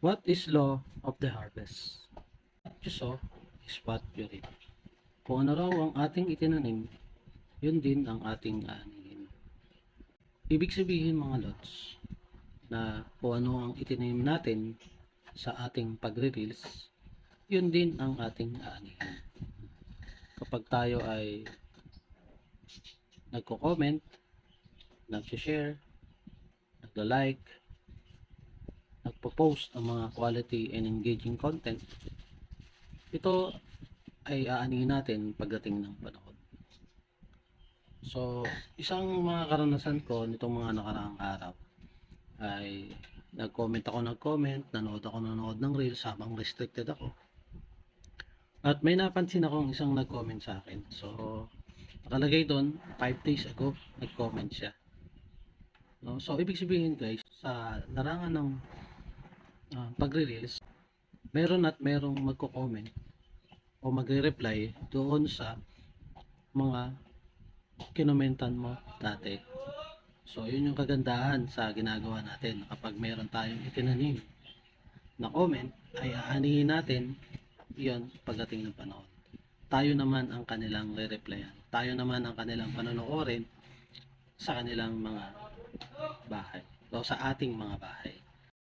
What is law of the harvest? What you sow is what you reap. Kung ano raw ang ating itinanim, yun din ang ating aanihin. Ibig sabihin mga lods, na kung ano ang itinanim natin sa ating pagre-reels, yun din ang ating aanihin. Kapag tayo ay nagko-comment, nag-share, nagla-like, nagpo-post ng mga quality and engaging content, ito ay aanihin natin pagdating ng panahon. So, isang mga karanasan ko nitong mga nakaraang araw ay nag-comment, nanood ng reels habang restricted ako. At may napansin akong isang nag-comment sa akin. So, nakalagay doon, 5 days ago, nag-comment siya. No? So, ibig sabihin guys, sa larangan ng pagre-reels, meron at merong magko-comment o magre-reply doon sa mga kinomentan mo dati. So, yun yung kagandahan sa ginagawa natin. Kapag meron tayong itinanim na comment, ay aanihin natin yun pagdating ng panahon. Tayo naman ang kanilang re-replyan. Tayo naman ang kanilang panonoorin sa kanilang mga bahay. O sa ating mga bahay.